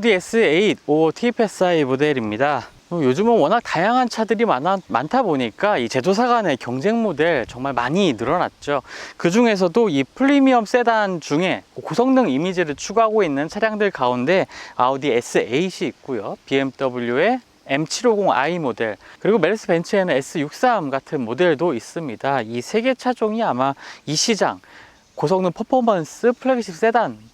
아우디 S8 5 TFSI 모델입니다. 요즘은 워낙 다양한 차들이 많다 보니까 이 제조사 간의 경쟁 모델 정말 많이 늘어났죠. 그 중에서도 이 프리미엄 세단 중에 고성능 이미지를 추구하고 있는 차량들 가운데 아우디 S8이 있고요. BMW의 M750i 모델, 그리고 메르스 벤츠에는 S63 같은 모델도 있습니다. 이 세 개 차종이 아마 이 시장 고성능 퍼포먼스 플래그십 세단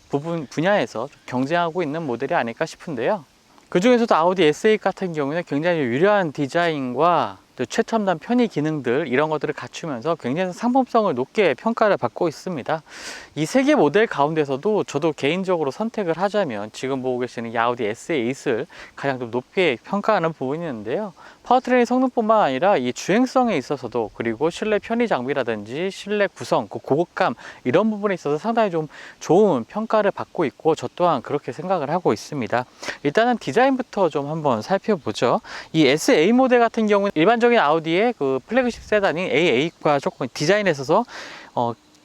분야에서 경쟁하고 있는 모델이 아닐까 싶은데요. 그 중에서도 아우디 S8 같은 경우는 굉장히 유려한 디자인과 최첨단 편의 기능들 이런 것들을 갖추면서 굉장히 상품성을 높게 평가를 받고 있습니다. 이 세 개 모델 가운데서도 저도 개인적으로 선택을 하자면 지금 보고 계시는 이 아우디 S8을 가장 좀 높게 평가하는 부분이 있는데요. 파워트레인 성능뿐만 아니라 이 주행성에 있어서도, 그리고 실내 편의 장비라든지 실내 구성, 고급감 이런 부분에 있어서 상당히 좀 좋은 평가를 받고 있고, 저 또한 그렇게 생각을 하고 있습니다. 일단은 디자인부터 좀 한번 살펴보죠. 이 S8 모델 같은 경우는 일반적인 아우디의 그 플래그십 세단인 A8과 조금 디자인에 있어서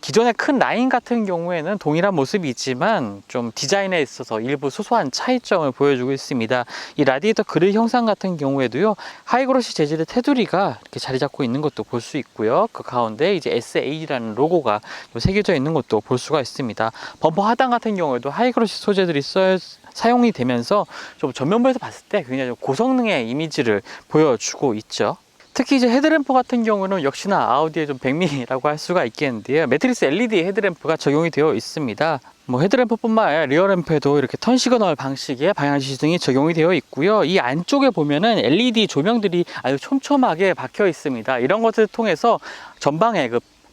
기존의 큰 라인 같은 경우에는 동일한 모습이 있지만 좀 디자인에 있어서 일부 소소한 차이점을 보여주고 있습니다. 이 라디에이터 그릴 형상 같은 경우에도요, 하이그로시 재질의 테두리가 이렇게 자리 잡고 있는 것도 볼 수 있고요. 그 가운데 이제 S8이라는 로고가 새겨져 있는 것도 볼 수가 있습니다. 범퍼 하단 같은 경우에도 하이그로시 소재들이 사용이 되면서 좀 전면부에서 봤을 때 굉장히 좀 고성능의 이미지를 보여주고 있죠. 특히 이제 헤드램프 같은 경우는 역시나 아우디의 좀 백미라고 할 수가 있겠는데요. 매트릭스 LED 헤드램프가 적용이 되어 있습니다. 헤드램프뿐만 아니라 리어램프에도 이렇게 턴 시그널 방식의 방향지시등이 적용이 되어 있고요. 이 안쪽에 보면은 LED 조명들이 아주 촘촘하게 박혀 있습니다. 이런 것들을 통해서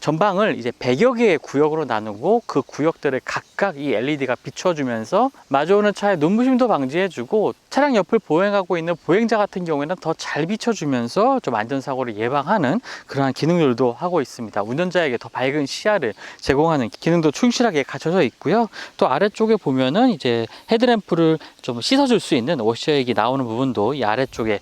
전방을 이제 100여 개의 구역으로 나누고 그 구역들을 각각 이 LED가 비춰주면서 마주오는 차의 눈부심도 방지해주고, 차량 옆을 보행하고 있는 보행자 같은 경우에는 더 잘 비춰주면서 좀 안전사고를 예방하는 그러한 기능들도 하고 있습니다. 운전자에게 더 밝은 시야를 제공하는 기능도 충실하게 갖춰져 있고요. 또 아래쪽에 보면은 이제 헤드램프를 좀 씻어줄 수 있는 워셔액이 나오는 부분도 이 아래쪽에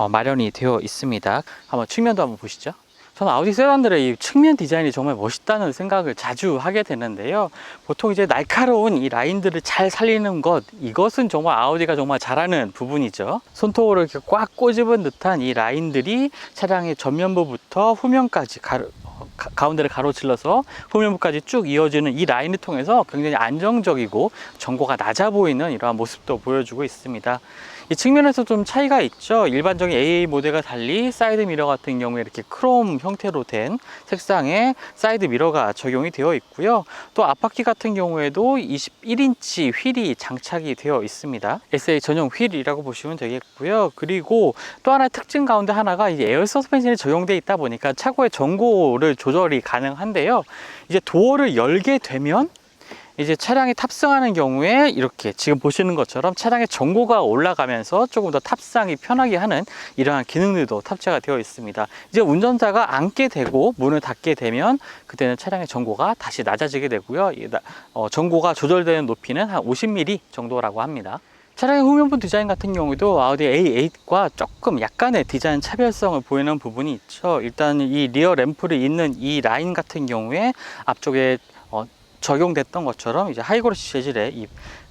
마련이 되어 있습니다. 한번 측면도 한번 보시죠. 저는 아우디 세단들의 이 측면 디자인이 정말 멋있다는 생각을 자주 하게 되는데요. 보통 이제 날카로운 이 라인들을 잘 살리는 것, 이것은 정말 아우디가 정말 잘하는 부분이죠. 손톱으로 이렇게 꽉 꼬집은 듯한 이 라인들이 차량의 전면부부터 후면까지 가운데를 가로질러서 후면부까지 쭉 이어지는 이 라인을 통해서 굉장히 안정적이고 전고가 낮아 보이는 이러한 모습도 보여주고 있습니다. 이 측면에서 좀 차이가 있죠. 일반적인 AA 모델과 달리 사이드 미러 같은 경우에 이렇게 크롬 형태로 된 색상의 사이드 미러가 적용이 되어 있고요. 또 앞바퀴 같은 경우에도 21인치 휠이 장착이 되어 있습니다. SA 전용 휠이라고 보시면 되겠고요. 그리고 또 하나의 특징 가운데 하나가 이제 에어 서스펜션이 적용되어 있다 보니까 차고의 전고를 조절이 가능한데요. 이제 도어를 열게 되면 이제 차량에 탑승하는 경우에 이렇게 지금 보시는 것처럼 차량의 전고가 올라가면서 조금 더 탑승하기 편하게 하는 이러한 기능들도 탑재가 되어 있습니다. 이제 운전자가 앉게 되고 문을 닫게 되면 그때는 차량의 전고가 다시 낮아지게 되고요. 전고가 조절되는 높이는 한 50mm 정도라고 합니다. 차량의 후면부 디자인 같은 경우도 아우디 A8과 조금 약간의 디자인 차별성을 보이는 부분이 있죠. 일단 이 리어 램프를 잇는 이 라인 같은 경우에 앞쪽에 적용됐던 것처럼 이제 하이그로시 재질의 이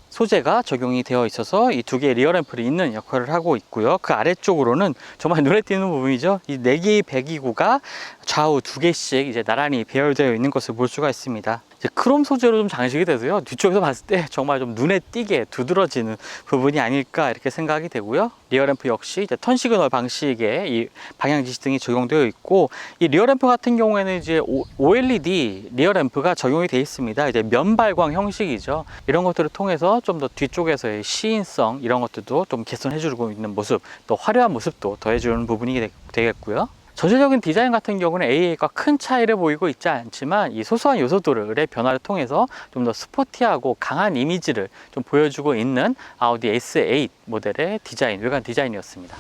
소재가 적용이 되어 있어서 이 두 개의 리어 램프를 잇는 역할을 하고 있고요. 그 아래쪽으로는 정말 눈에 띄는 부분이죠. 이 네 개의 배기구가 좌우 두 개씩 이제 나란히 배열되어 있는 것을 볼 수가 있습니다. 이제 크롬 소재로 좀 장식이 돼서요. 뒤쪽에서 봤을 때 정말 좀 눈에 띄게 두드러지는 부분이 아닐까 이렇게 생각이 되고요. 리어램프 역시 이제 턴 시그널 방식의 이 방향 지시등이 적용되어 있고, 이 리어램프 같은 경우에는 이제 OLED 리어램프가 적용이 되어 있습니다. 이제 면발광 형식이죠. 이런 것들을 통해서 좀 더 뒤쪽에서의 시인성 이런 것들도 좀 개선해주고 있는 모습, 또 화려한 모습도 더해주는 부분이 되겠고요. 전체적인 디자인 같은 경우는 A8과 큰 차이를 보이고 있지 않지만 이 소소한 요소들의 변화를 통해서 좀 더 스포티하고 강한 이미지를 좀 보여주고 있는 아우디 S8 모델의 외관 디자인이었습니다.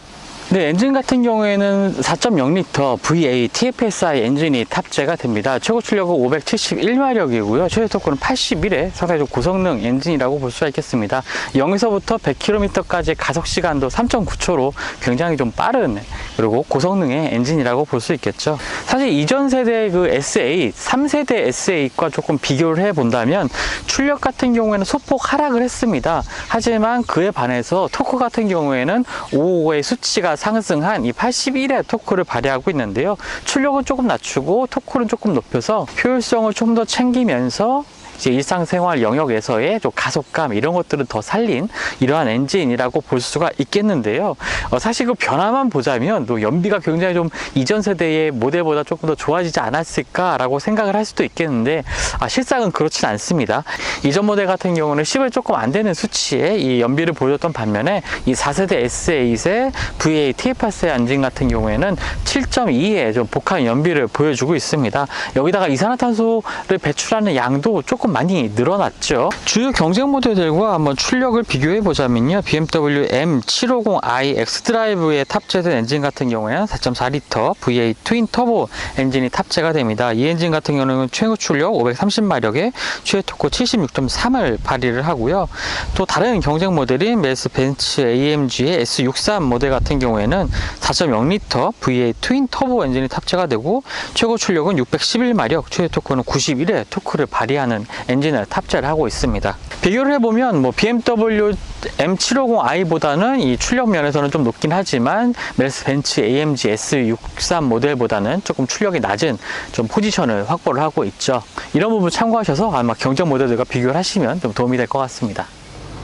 네, 엔진 같은 경우에는 4.0L V8 TFSI 엔진이 탑재가 됩니다. 최고 출력은 571마력이고요. 최대 토크는 81에 상당히 좀 고성능 엔진이라고 볼 수가 있겠습니다. 0에서부터 100km까지 가속 시간도 3.9초로 굉장히 좀 빠른 그리고 고성능의 엔진이라고 볼 수 있겠죠. 사실 이전 세대 그 S8, 3세대 S8과 조금 비교를 해본다면 출력 같은 경우에는 소폭 하락을 했습니다. 하지만 그에 반해서 토크 같은 경우에는 555의 수치가 상승한 이 81의 토크를 발휘하고 있는데요. 출력은 조금 낮추고 토크는 조금 높여서 효율성을 좀 더 챙기면서 이제 일상생활 영역에서의 좀 가속감 이런 것들은 더 살린 이러한 엔진이라고 볼 수가 있겠는데요. 사실 그 변화만 보자면 또 연비가 굉장히 좀 이전 세대의 모델보다 조금 더 좋아지지 않았을까라고 생각을 할 수도 있겠는데 실상은 그렇진 않습니다. 이전 모델 같은 경우는 10을 조금 안 되는 수치의 이 연비를 보여줬던 반면에 이 4세대 S8의 V8 TFSI 엔진 같은 경우에는 7.2의 좀 복합 연비를 보여주고 있습니다. 여기다가 이산화탄소를 배출하는 양도 조금 많이 늘어났죠. 주요 경쟁 모델들과 한번 출력을 비교해 보자면요. BMW M750i x드라이브에 탑재된 엔진 같은 경우에는 4.4L V8 트윈 터보 엔진이 탑재가 됩니다. 이 엔진 같은 경우는 최고 출력 530마력에 최대 토크 76.3을 발휘를 하고요. 또 다른 경쟁 모델인 메르스 벤츠 AMG의 S63 모델 같은 경우에는 4.0L V8 트윈 터보 엔진이 탑재가 되고 최고 출력은 611마력, 최대 토크는 91의 토크를 발휘하는 엔진을 탑재를 하고 있습니다. 비교를 해보면 BMW M750i보다는 이 출력 면에서는 좀 높긴 하지만 메르스 벤츠 AMG S63 모델보다는 조금 출력이 낮은 좀 포지션을 확보를 하고 있죠. 이런 부분 참고하셔서 아마 경쟁 모델들과 비교를 하시면 좀 도움이 될 것 같습니다.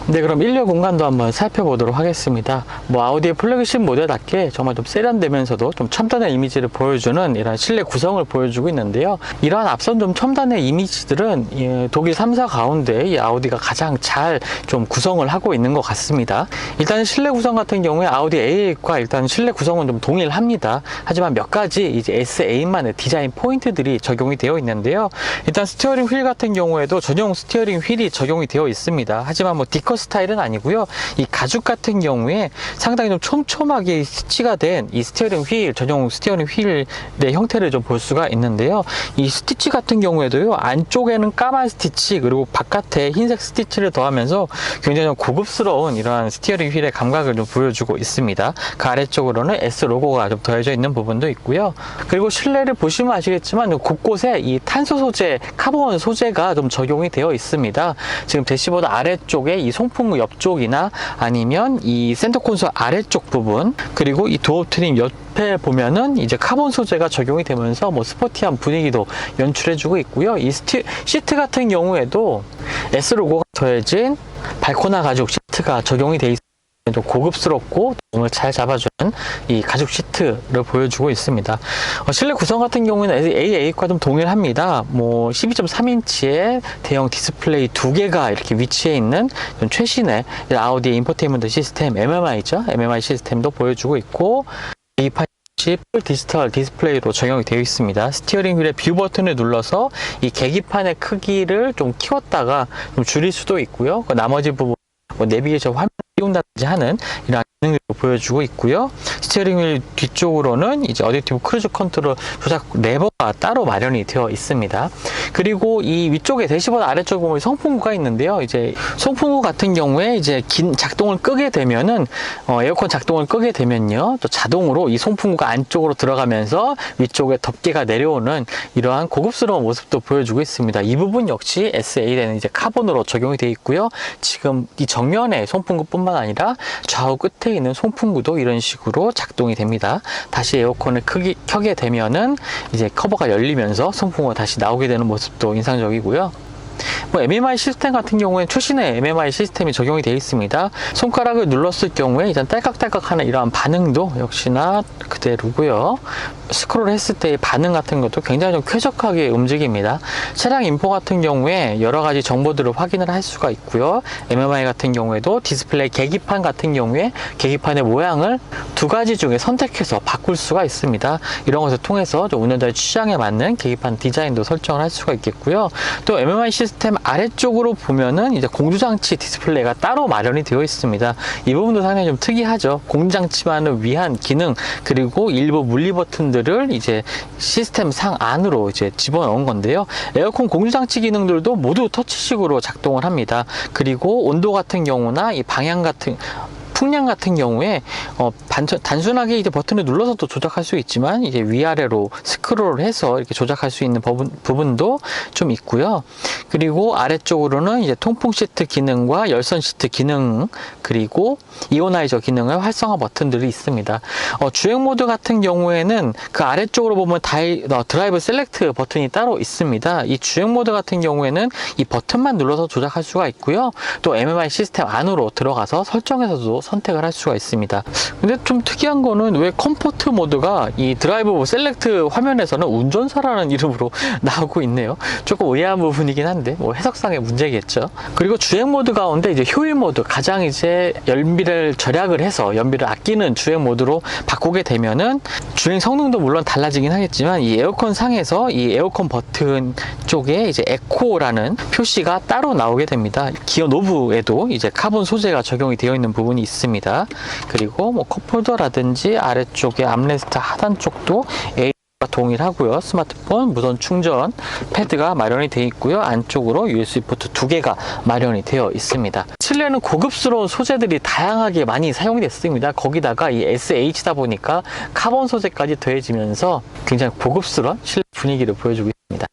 네, 그럼 인력 공간도 한번 살펴보도록 하겠습니다. 아우디의 플래그십 모델답게 정말 좀 세련되면서도 좀 첨단의 이미지를 보여주는 이런 실내 구성을 보여주고 있는데요. 이러한 앞선 좀 첨단의 이미지들은 독일 3사 가운데 이 아우디가 가장 잘 좀 구성을 하고 있는 것 같습니다. 일단 실내 구성 같은 경우에 아우디 A8과 일단 실내 구성은 좀 동일합니다. 하지만 몇 가지 이제 S8만의 디자인 포인트들이 적용이 되어 있는데요. 일단 스티어링 휠 같은 경우에도 전용 스티어링 휠이 적용이 되어 있습니다. 하지만 디커 스타일은 아니고요. 이 가죽 같은 경우에 상당히 좀 촘촘하게 스티치가 된 이 스티어링 휠, 전용 스티어링 휠의 형태를 좀 볼 수가 있는데요. 이 스티치 같은 경우에도요. 안쪽에는 까만 스티치 그리고 바깥에 흰색 스티치를 더하면서 굉장히 좀 고급스러운 이러한 스티어링 휠의 감각을 좀 보여주고 있습니다. 그 아래쪽으로는 S 로고가 좀 더해져 있는 부분도 있고요. 그리고 실내를 보시면 아시겠지만 곳곳에 이 탄소 소재, 카본 소재가 좀 적용이 되어 있습니다. 지금 대시보드 아래쪽에 이 송풍구 옆쪽이나 아니면 이 센터 콘솔 아래쪽 부분 그리고 이 도어 트림 옆에 보면은 이제 카본 소재가 적용이 되면서 스포티한 분위기도 연출해주고 있고요. 이 시트 같은 경우에도 S 로고가 더해진 발코나 가죽 시트가 적용이 되어 있습니다. 좀 고급스럽고 몸을 잘 잡아주는 이 가죽 시트를 보여주고 있습니다. 실내 구성 같은 경우에는 A8과 좀 동일합니다. 12.3인치의 대형 디스플레이 두 개가 이렇게 위치해 있는 최신의 아우디 인포테인먼트 시스템 MMI죠. MMI 시스템도 보여주고 있고 계기판 풀 디지털 디스플레이로 적용이 되어 있습니다. 스티어링 휠의 뷰 버튼을 눌러서 이 계기판의 크기를 좀 키웠다가 좀 줄일 수도 있고요. 나머지 부분 내비게이션 화면 띄운다든지 하는 이런 기능을 보여주고 있고요. 스티어링 휠 뒤쪽으로는 이제 어댑티브 크루즈 컨트롤 조작 레버가 따로 마련이 되어 있습니다. 그리고 이 위쪽에 대시보드 아래쪽에 보면 송풍구가 있는데요. 이제 송풍구 같은 경우에 이제 작동을 끄게 되면은 에어컨 작동을 끄게 되면요. 또 자동으로 이 송풍구가 안쪽으로 들어가면서 위쪽에 덮개가 내려오는 이러한 고급스러운 모습도 보여주고 있습니다. 이 부분 역시 S8에는 이제 카본으로 적용이 되어 있고요. 지금 이 정면에 송풍구뿐만 아니라 좌우 끝에 있는 송풍구도 이런 식으로 작동이 됩니다. 다시 에어컨을 켜게 되면은 이제 커버가 열리면서 송풍구가 다시 나오게 되는 모습도 인상적이고요. MMI 시스템 같은 경우에 최신의 MMI 시스템이 적용이 되어 있습니다. 손가락을 눌렀을 경우에 일단 딸깍딸깍하는 이러한 반응도 역시나 그대로고요. 스크롤 했을 때의 반응 같은 것도 굉장히 좀 쾌적하게 움직입니다. 차량 인포 같은 경우에 여러 가지 정보들을 확인을 할 수가 있고요. MMI 같은 경우에도 디스플레이 계기판 같은 경우에 계기판의 모양을 두 가지 중에 선택해서 바꿀 수가 있습니다. 이런 것을 통해서 좀 운전자의 취향에 맞는 계기판 디자인도 설정을 할 수가 있겠고요. 또 MMI 시스템 아래쪽으로 보면은 이제 공조장치 디스플레이가 따로 마련이 되어 있습니다. 이 부분도 상당히 좀 특이하죠. 공조장치만을 위한 기능 그리고 일부 물리 버튼들을 이제 시스템 상 안으로 이제 집어넣은 건데요. 에어컨 공조장치 기능들도 모두 터치식으로 작동을 합니다. 그리고 온도 같은 경우나 이 방향 같은 풍량 같은 경우에 단순하게 이제 버튼을 눌러서 또 조작할 수 있지만 이제 위아래로 스크롤을 해서 이렇게 조작할 수 있는 부분도 좀 있고요. 그리고 아래쪽으로는 이제 통풍 시트 기능과 열선 시트 기능, 그리고 이오나이저 기능의 활성화 버튼들이 있습니다. 주행 모드 같은 경우에는 그 아래쪽으로 보면 드라이브 셀렉트 버튼이 따로 있습니다. 이 주행 모드 같은 경우에는 이 버튼만 눌러서 조작할 수가 있고요. 또 MMI 시스템 안으로 들어가서 설정에서도 선택을 할 수가 있습니다. 근데 좀 특이한 거는 왜 컴포트 모드가 이 드라이브 셀렉트 화면에서는 운전사라는 이름으로 나오고 있네요. 조금 의아한 부분이긴 한데 뭐 해석상의 문제겠죠. 그리고 주행 모드 가운데 이제 효율 모드, 가장 이제 연비를 절약을 해서 연비를 아끼는 주행 모드로 바꾸게 되면은 주행 성능도 물론 달라지긴 하겠지만 이 에어컨 상에서 이 에어컨 버튼 쪽에 이제 에코라는 표시가 따로 나오게 됩니다. 기어 노브에도 이제 카본 소재가 적용이 되어 있는 부분이 있습니다. 그리고 뭐 컵홀더라든지 아래쪽에 암레스트 하단 쪽도 동일하고요. 스마트폰 무선 충전 패드가 마련이 되어 있고요. 안쪽으로 USB 포트 2개가 마련이 되어 있습니다. 실내는 고급스러운 소재들이 다양하게 많이 사용이 됐습니다. 거기다가 이 SH다 보니까 카본 소재까지 더해지면서 굉장히 고급스러운 실내 분위기를 보여주고 있습니다.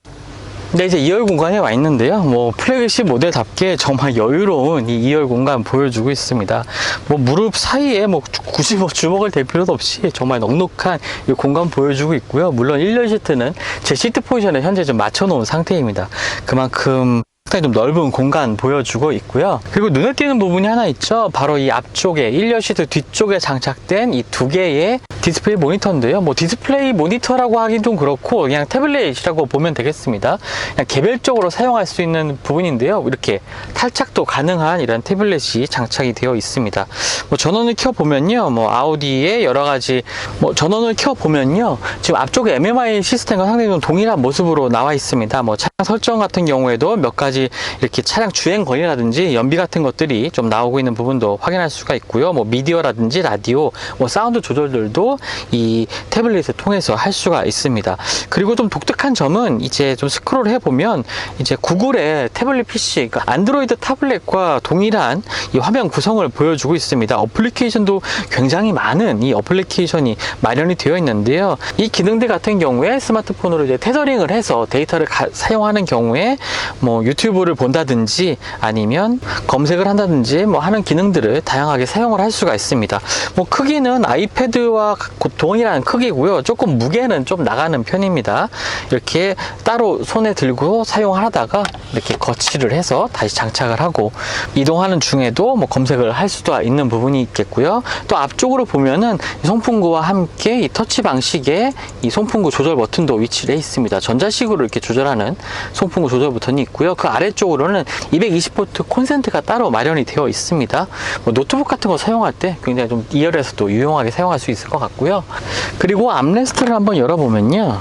네, 이제 2열 공간에 와 있는데요. 뭐 플래그십 모델답게 정말 여유로운 이 2열 공간 보여주고 있습니다. 뭐 무릎 사이에 뭐 굳이 뭐 주먹을 댈 필요도 없이 정말 넉넉한 이 공간 보여주고 있고요. 물론 1열 시트는 제 시트 포지션에 현재 좀 맞춰 놓은 상태입니다. 그만큼 상당히 좀 넓은 공간 보여주고 있고요. 그리고 눈에 띄는 부분이 하나 있죠. 바로 이 앞쪽에 1열 시트 뒤쪽에 장착된 이 2개의 디스플레이 모니터인데요. 뭐 디스플레이 모니터라고 하긴 좀 그렇고 그냥 태블릿이라고 보면 되겠습니다. 그냥 개별적으로 사용할 수 있는 부분인데요. 이렇게 탈착도 가능한 이런 태블릿이 장착이 되어 있습니다. 뭐 전원을 켜 보면요, 뭐 아우디의 여러 가지 전원을 켜 보면요, 지금 앞쪽에 MMI 시스템과 상당히 좀 동일한 모습으로 나와 있습니다. 뭐 차량 설정 같은 경우에도 몇 가지 이렇게 차량 주행 거리라든지 연비 같은 것들이 좀 나오고 있는 부분도 확인할 수가 있고요. 뭐 미디어라든지 라디오, 뭐 사운드 조절들도 이 태블릿을 통해서 할 수가 있습니다. 그리고 좀 독특한 점은 이제 좀 스크롤 해보면 이제 구글의 태블릿 PC, 그러니까 안드로이드 타블렛과 동일한 이 화면 구성을 보여주고 있습니다. 어플리케이션도 굉장히 많은 이 어플리케이션이 마련이 되어 있는데요. 이 기능들 같은 경우에 스마트폰으로 이제 테더링을 해서 데이터를 사용하는 경우에 뭐 유튜브를 본다든지 아니면 검색을 한다든지 뭐 하는 기능들을 다양하게 사용을 할 수가 있습니다. 뭐 크기는 아이패드와 동일한 크기고요. 조금 무게는 좀 나가는 편입니다. 이렇게 따로 손에 들고 사용하다가 이렇게 거치를 해서 다시 장착을 하고 이동하는 중에도 뭐 검색을 할 수도 있는 부분이 있겠고요. 또 앞쪽으로 보면은 송풍구와 함께 이 터치 방식의 이 송풍구 조절 버튼도 위치를 해 있습니다. 전자식으로 이렇게 조절하는 송풍구 조절 버튼이 있고요. 그 아래쪽으로는 220V 콘센트가 따로 마련이 되어 있습니다. 뭐 노트북 같은 거 사용할 때 굉장히 좀 2열에서도 유용하게 사용할 수 있을 것 같고요. 그리고 암레스트를 한번 열어보면요,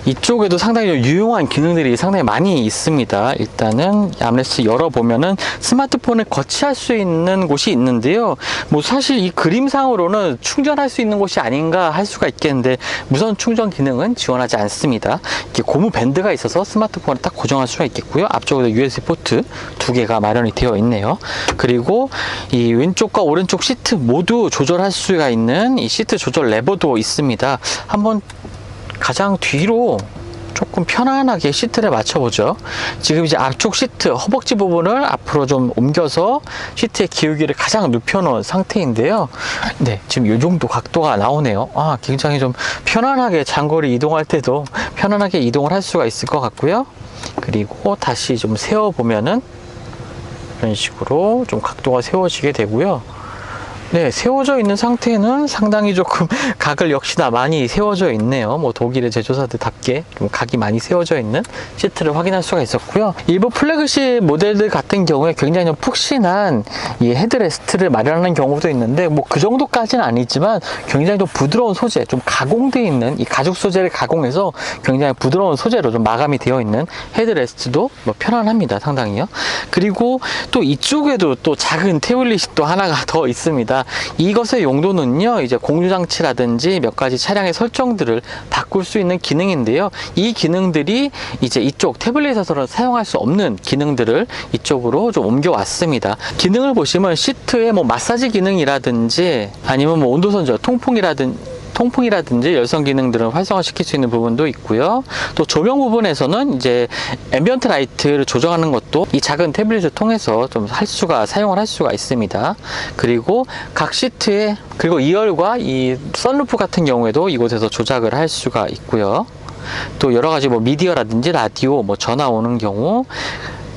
이쪽에도 상당히 유용한 기능들이 상당히 많이 있습니다. 일단은 암레스트 열어보면은 스마트폰을 거치할 수 있는 곳이 있는데요. 뭐 사실 이 그림상으로는 충전할 수 있는 곳이 아닌가 할 수가 있겠는데 무선 충전 기능은 지원하지 않습니다. 이렇게 고무 밴드가 있어서 스마트폰을 딱 고정할 수가 있겠고요. 앞쪽에도 USB 포트 2개가 마련이 되어 있네요. 그리고 이 왼쪽과 오른쪽 시트 모두 조절할 수가 있는 이 시트 조절 레버도 있습니다. 한번 가장 뒤로 조금 편안하게 시트를 맞춰보죠. 지금 이제 앞쪽 시트 허벅지 부분을 앞으로 좀 옮겨서 시트의 기울기를 가장 눕혀놓은 상태인데요. 네, 지금 이 정도 각도가 나오네요. 굉장히 좀 편안하게 장거리 이동할 때도 편안하게 이동을 할 수가 있을 것 같고요. 그리고 다시 좀 세워보면은 이런 식으로 좀 각도가 세워지게 되고요. 네, 세워져 있는 상태는 상당히 조금 각을 역시나 많이 세워져 있네요. 뭐 독일의 제조사들답게 좀 각이 많이 세워져 있는 시트를 확인할 수가 있었고요. 일부 플래그십 모델들 같은 경우에 굉장히 좀 푹신한 이 헤드레스트를 마련하는 경우도 있는데 뭐 그 정도까지는 아니지만 굉장히 좀 부드러운 소재, 좀 가공되어 있는 이 가죽 소재를 가공해서 굉장히 부드러운 소재로 좀 마감이 되어 있는 헤드레스트도 뭐 편안합니다. 상당히요. 그리고 또 이쪽에도 또 작은 태블릿이 또 하나가 더 있습니다. 있습니다. 이것의 용도는요, 이제 공유장치라든지 몇 가지 차량의 설정들을 바꿀 수 있는 기능인데요. 이 기능들이 이제 이쪽 태블릿에서는 사용할 수 없는 기능들을 이쪽으로 좀 옮겨왔습니다. 기능을 보시면 시트에 뭐 마사지 기능이라든지 아니면 뭐 온도 선절, 통풍이라든지 열선 기능들을 활성화시킬 수 있는 부분도 있고요. 또 조명 부분에서는 이제 앰비언트 라이트를 조정하는 것도 이 작은 태블릿을 통해서 좀 사용을 할 수가 있습니다. 그리고 각 시트에, 그리고 2열과 이 선루프 같은 경우에도 이곳에서 조작을 할 수가 있고요. 또 여러 가지 뭐 미디어라든지 라디오, 뭐 전화 오는 경우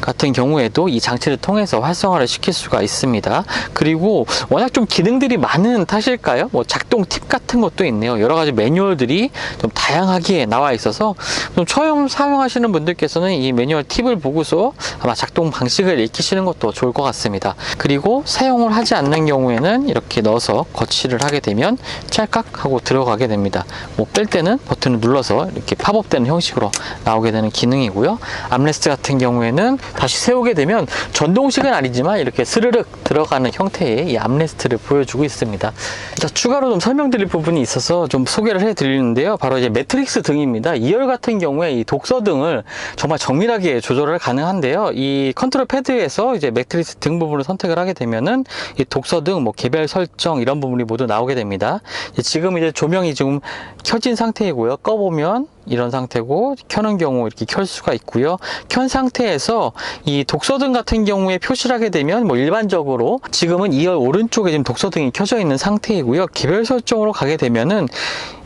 같은 경우에도 이 장치를 통해서 활성화를 시킬 수가 있습니다. 그리고 워낙 좀 기능들이 많은 탓일까요? 뭐 작동 팁 같은 것도 있네요. 여러 가지 매뉴얼들이 좀 다양하게 나와 있어서 좀 처음 사용하시는 분들께서는 이 매뉴얼 팁을 보고서 아마 작동 방식을 익히시는 것도 좋을 것 같습니다. 그리고 사용을 하지 않는 경우에는 이렇게 넣어서 거치를 하게 되면 찰칵 하고 들어가게 됩니다. 뭐 뺄 때는 버튼을 눌러서 이렇게 팝업되는 형식으로 나오게 되는 기능이고요. 암레스트 같은 경우에는 다시 세우게 되면 전동식은 아니지만 이렇게 스르륵 들어가는 형태의 이 암레스트를 보여주고 있습니다. 자, 추가로 좀 설명드릴 부분이 있어서 좀 소개를 해드리는데요. 바로 이제 매트릭스 등입니다. 2열 같은 경우에 이 독서 등을 정말 정밀하게 조절을 가능한데요. 이 컨트롤 패드에서 이제 매트릭스 등 부분을 선택을 하게 되면은 이 독서 등 뭐 개별 설정 이런 부분이 모두 나오게 됩니다. 지금 이제 조명이 지금 켜진 상태이고요. 꺼보면 이런 상태고, 켜는 경우 이렇게 켤 수가 있고요. 켠 상태에서 이 독서등 같은 경우에 표시를 하게 되면 뭐 일반적으로 지금은 2열 오른쪽에 지금 독서등이 켜져 있는 상태이고요. 개별 설정으로 가게 되면은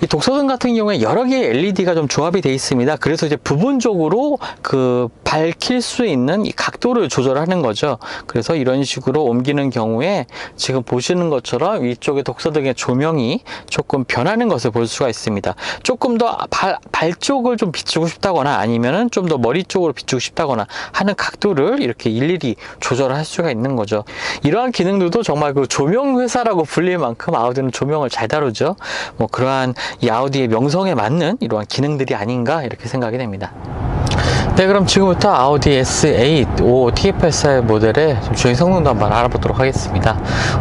이 독서등 같은 경우에 여러 개의 LED가 좀 조합이 되어 있습니다. 그래서 이제 부분적으로 그 밝힐 수 있는 이 각도를 조절하는 거죠. 그래서 이런 식으로 옮기는 경우에 지금 보시는 것처럼 위쪽에 독서등의 조명이 조금 변하는 것을 볼 수가 있습니다. 조금 더 발 쪽을 좀 비추고 싶다거나 아니면은 좀 더 머리 쪽으로 비추고 싶다거나 하는 각도를 이렇게 일일이 조절할 수가 있는 거죠. 이러한 기능들도 정말 그 조명 회사라고 불릴 만큼 아우디는 조명을 잘 다루죠. 뭐 그러한 이 아우디의 명성에 맞는 이러한 기능들이 아닌가 이렇게 생각이 됩니다. 네, 그럼 지금부터 아우디 S8 5 TFSI 모델의 주행 성능도 한번 알아보도록 하겠습니다.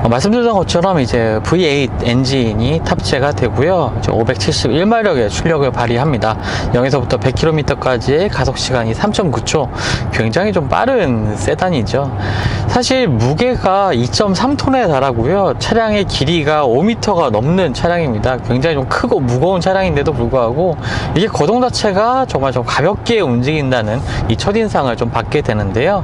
말씀드렸던 것처럼 이제 V8 엔진이 탑재가 되고요. 571마력의 출력을 발휘합니다. 0에서부터 100km까지의 가속 시간이 3.9초. 굉장히 좀 빠른 세단이죠. 사실 무게가 2.3톤에 달하고요. 차량의 길이가 5m가 넘는 차량입니다. 굉장히 좀 크고 무거운 차량인데도 불구하고 이게 거동 자체가 정말 좀 가볍게 움직인다는 이 첫인상을 좀 받게 되는데요.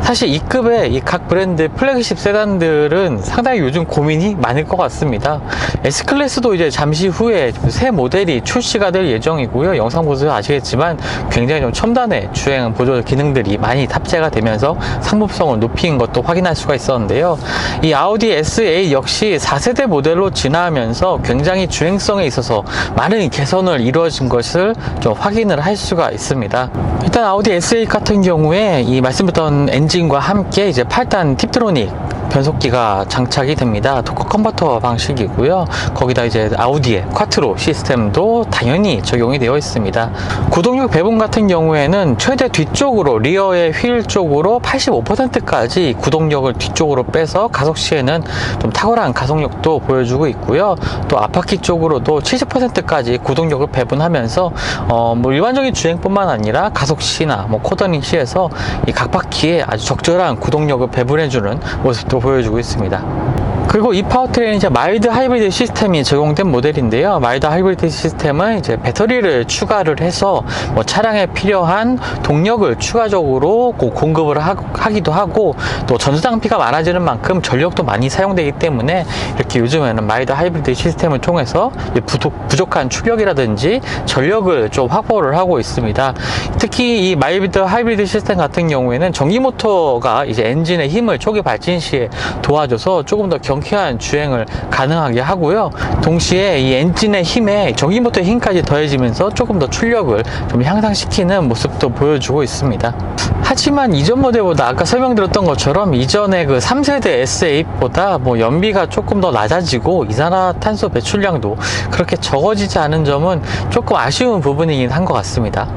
사실 이 급의 이 각 브랜드 플래그십 세단들은 상당히 요즘 고민이 많을 것 같습니다. S클래스도 이제 잠시 후에 새 모델이 출시가 될 예정이고요. 영상 보셔서 아시겠지만 굉장히 좀 첨단의 주행 보조 기능들이 많이 탑재가 되면서 상품성을 높인 것도 확인할 수가 있었는데요. 이 아우디 S8 역시 4세대 모델로 진화하면서 굉장히 주행성에 있어서 많은 개선을 이루어진 것을 좀 확인을 할 수가 있습니다. 일단 아우디 S8 같은 경우에 이 말씀드렸던 엔진과 함께 이제 8단 팁트로닉 변속기가 장착이 됩니다. 토크 컨버터 방식이고요. 거기다 이제 아우디의 쿼트로 시스템도 당연히 적용이 되어 있습니다. 구동력 배분 같은 경우에는 최대 뒤쪽으로 리어의 휠 쪽으로 85%까지 구동력을 뒤쪽으로 빼서 가속 시에는 좀 탁월한 가속력도 보여주고 있고요. 또 앞바퀴 쪽으로도 70%까지 구동력을 배분하면서 뭐 일반적인 주행뿐만 아니라 가속 시나 뭐 코더닝 시에서 이 각 바퀴에 아주 적절한 구동력을 배분해주는 모습도 보여주고 있습니다. 그리고 이 파워트레인은 이제 마일드 하이브리드 시스템이 적용된 모델인데요. 마일드 하이브리드 시스템은 이제 배터리를 추가를 해서 뭐 차량에 필요한 동력을 추가적으로 공급을 하기도 하고, 또 전수 장비가 많아지는 만큼 전력도 많이 사용되기 때문에 이렇게 요즘에는 마일드 하이브리드 시스템을 통해서 부족한 출력이라든지 전력을 좀 확보를 하고 있습니다. 특히 이 마일드 하이브리드 시스템 같은 경우에는 전기 모터가 이제 엔진의 힘을 초기 발진 시에 도와줘서 조금 더 경쾌한 주행을 가능하게 하고요. 동시에 이 엔진의 힘에 전기모터의 힘까지 더해지면서 조금 더 출력을 좀 향상시키는 모습도 보여주고 있습니다. 하지만 이전 모델보다 아까 설명드렸던 것처럼 이전의 그 3세대 S8보다 뭐 연비가 조금 더 낮아지고 이산화탄소 배출량도 그렇게 적어지지 않은 점은 조금 아쉬운 부분이긴 한 것 같습니다.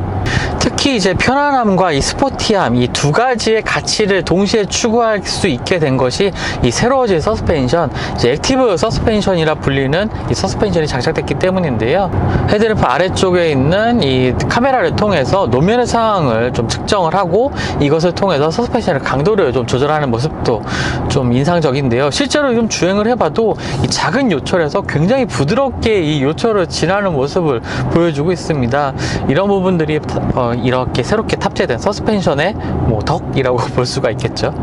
특히 특히 이제 편안함과 이 스포티함, 이 두 가지의 가치를 동시에 추구할 수 있게 된 것이 이 새로워진 서스펜션, 이제 액티브 서스펜션이라 불리는 이 서스펜션이 장착됐기 때문인데요. 헤드램프 아래쪽에 있는 이 카메라를 통해서 노면의 상황을 좀 측정을 하고 이것을 통해서 서스펜션의 강도를 좀 조절하는 모습도 좀 인상적인데요. 실제로 좀 주행을 해봐도 이 작은 요철에서 굉장히 부드럽게 이 요철을 지나는 모습을 보여주고 있습니다. 이런 부분들이 이렇게 새롭게 탑재된 서스펜션의 뭐 덕이라고 볼 수가 있겠죠.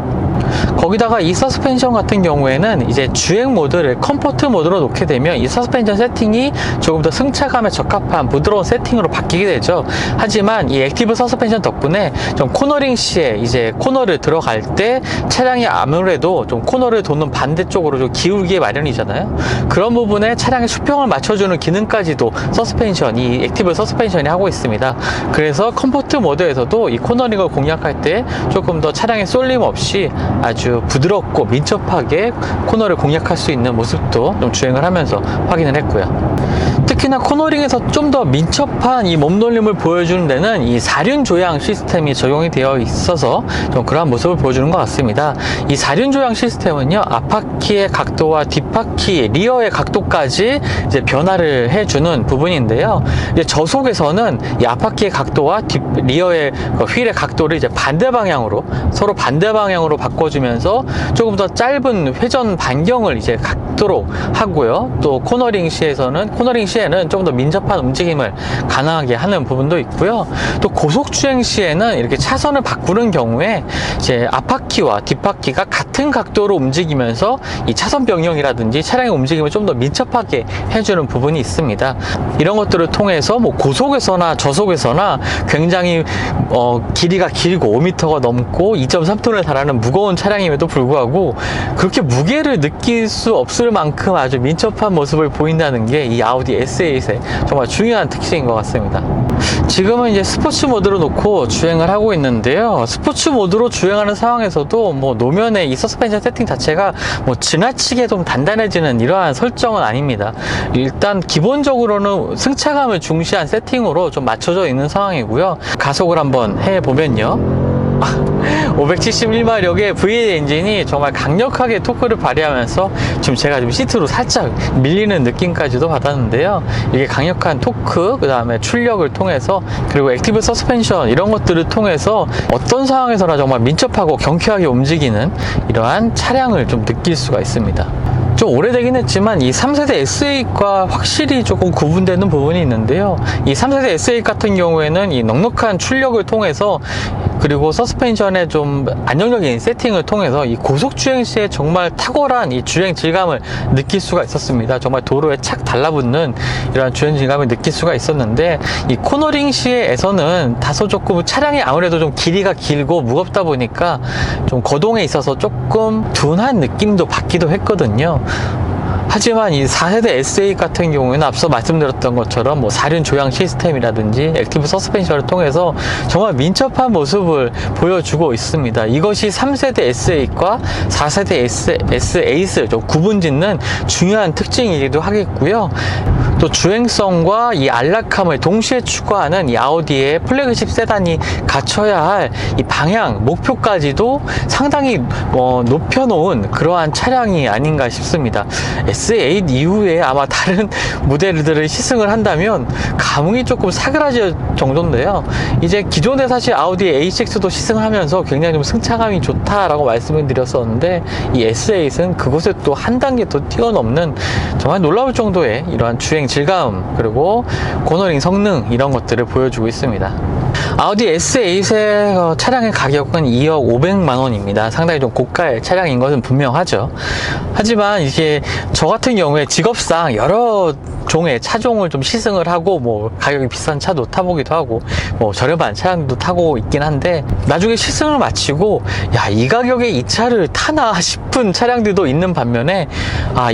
거기다가 이 서스펜션 같은 경우에는 이제 주행 모드를 컴포트 모드로 놓게 되면 이 서스펜션 세팅이 조금 더 승차감에 적합한 부드러운 세팅으로 바뀌게 되죠. 하지만 이 액티브 서스펜션 덕분에 좀 코너링 시에 이제 코너를 들어갈 때 차량이 아무래도 좀 코너를 도는 반대쪽으로 좀 기울기에 마련이잖아요. 그런 부분에 차량의 수평을 맞춰주는 기능까지도 이 액티브 서스펜션이 하고 있습니다. 그래서 컴포트 모드에서도 이 코너링을 공략할 때 조금 더 차량의 쏠림 없이 아주 부드럽고 민첩하게 코너를 공략할 수 있는 모습도 좀 주행을 하면서 확인을 했고요. 특히나 코너링에서 좀 더 민첩한 이 몸놀림을 보여주는 데는 이 사륜 조향 시스템이 적용이 되어 있어서 좀 그러한 모습을 보여주는 것 같습니다. 이 사륜 조향 시스템은요, 앞바퀴의 각도와 뒷바퀴 리어의 각도까지 이제 변화를 해주는 부분인데요. 이제 저속에서는 이 앞바퀴의 각도와 리어의 휠의 각도를 이제 반대 방향으로 서로 반대 방향으로 바꿔주면서 조금 더 짧은 회전 반경을 이제 갖도록 하고요. 또 코너링 시에는 좀 더 민첩한 움직임을 가능하게 하는 부분도 있고요. 또 고속 주행 시에는 이렇게 차선을 바꾸는 경우에 이제 앞바퀴와 뒷바퀴가 같은 각도로 움직이면서 이 차선 변경이라든지 차량의 움직임을 좀 더 민첩하게 해주는 부분이 있습니다. 이런 것들을 통해서 뭐 고속에서나 저속에서나 굉장히 길이가 길고 5m가 넘고 2.3톤을 달하는 무거운 차량임에도 불구하고 그렇게 무게를 느낄 수 없을 만큼 아주 민첩한 모습을 보인다는 게 이 아우디 S8의 정말 중요한 특징인 것 같습니다. 지금은 이제 스포츠 모드로 놓고 주행을 하고 있는데요. 스포츠 모드로 주행하는 상황에서도 뭐 노면의 이 서스펜션 세팅 자체가 뭐 지나치게 좀 단단해지는 이러한 설정은 아닙니다. 일단 기본적으로는 승차감을 중시한 세팅으로 좀 맞춰져 있는 상황이고요. 가속을 한번 해보면요. 571마력의 V8 엔진이 정말 강력하게 토크를 발휘하면서 지금 제가 좀 시트로 살짝 밀리는 느낌까지도 받았는데요. 이게 강력한 토크, 그 다음에 출력을 통해서 그리고 액티브 서스펜션 이런 것들을 통해서 어떤 상황에서나 정말 민첩하고 경쾌하게 움직이는 이러한 차량을 좀 느낄 수가 있습니다. 좀 오래되긴 했지만 이 3세대 S8과 확실히 조금 구분되는 부분이 있는데요. 이 3세대 S8 같은 경우에는 이 넉넉한 출력을 통해서 그리고 서스펜션의 좀 안정적인 세팅을 통해서 이 고속 주행 시에 정말 탁월한 이 주행 질감을 느낄 수가 있었습니다. 정말 도로에 착 달라붙는 이런 주행 질감을 느낄 수가 있었는데 이 코너링 시에서는 다소 조금 차량이 아무래도 좀 길이가 길고 무겁다 보니까 좀 거동에 있어서 조금 둔한 느낌도 받기도 했거든요. 하지만 이 4세대 S8 같은 경우에는 앞서 말씀드렸던 것처럼 뭐 사륜 조향 시스템이라든지 액티브 서스펜션을 통해서 정말 민첩한 모습을 보여주고 있습니다. 이것이 3세대 S8과 4세대 S8을 좀 구분짓는 중요한 특징이기도 하겠고요. 또 주행성과 이 안락함을 동시에 추구하는 이 아우디의 플래그십 세단이 갖춰야 할 이 방향, 목표까지도 상당히 높여놓은 그러한 차량이 아닌가 싶습니다. S8 이후에 아마 다른 모델들을 시승을 한다면 감흥이 조금 사그라질 정도인데요. 이제 기존에 사실 아우디 A6도 시승하면서 굉장히 좀 승차감이 좋다라고 말씀을 드렸었는데 이 S8은 그곳에 또 한 단계 더 뛰어넘는 정말 놀라울 정도의 이러한 주행 질감 그리고 코너링 성능 이런 것들을 보여주고 있습니다. 아우디 S8의 차량의 가격은 2억 500만 원입니다. 상당히 좀 고가의 차량인 것은 분명하죠. 하지만 이게 저 같은 경우에 직업상 여러 종의 차종을 좀 시승을 하고 뭐 가격이 비싼 차도 타보기도 하고 뭐 저렴한 차량도 타고 있긴 한데 나중에 시승을 마치고 야, 이 가격에 이 차를 타나 싶은 차량들도 있는 반면에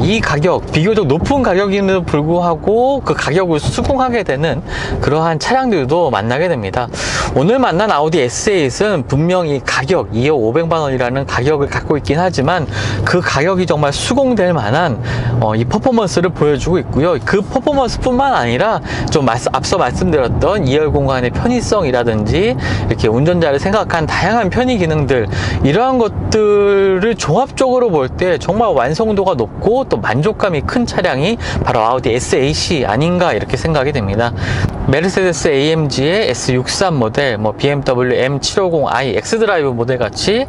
이 가격 비교적 높은 가격임에도 불구하고 그 가격을 수긍하게 되는 그러한 차량들도 만나게 됩니다. 오늘 만난 아우디 S8은 분명히 가격 2억 500만 원이라는 가격을 갖고 있긴 하지만 그 가격이 정말 수긍될 만한 이 퍼포먼스를 보여주고 있고요. 그 퍼포먼스뿐만 아니라 좀 앞서 말씀드렸던 2열 공간의 편의성이라든지 이렇게 운전자를 생각한 다양한 편의 기능들, 이러한 것들을 종합적으로 볼 때 정말 완성도가 높고 또 만족감이 큰 차량이 바로 아우디 S8이 아닌가 이렇게 생각이 됩니다. 메르세데스 AMG의 S63 모델, BMW M750i X드라이브 모델 같이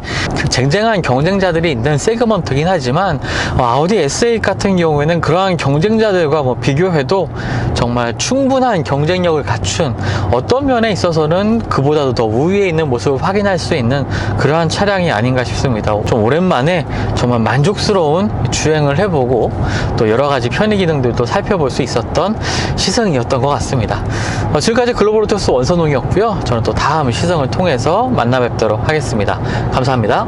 쟁쟁한 경쟁자들이 있는 세그먼트긴 하지만 아우디 S8 같은 경우에는 그러한 경쟁자들과 비교해도 정말 충분한 경쟁력을 갖춘, 어떤 면에 있어서는 그보다도 더 우위에 있는 모습을 확인할 수 있는 그러한 차량이 아닌가 싶습니다. 좀 오랜만에 정말 만족스러운 주행을 해보고 또 여러 가지 편의 기능들도 살펴볼 수 있었던 시승이었던 것 같습니다. 지금까지 글로벌오토스 원선웅이었고요. 저는 또 다음 시승을 통해서 만나 뵙도록 하겠습니다. 감사합니다.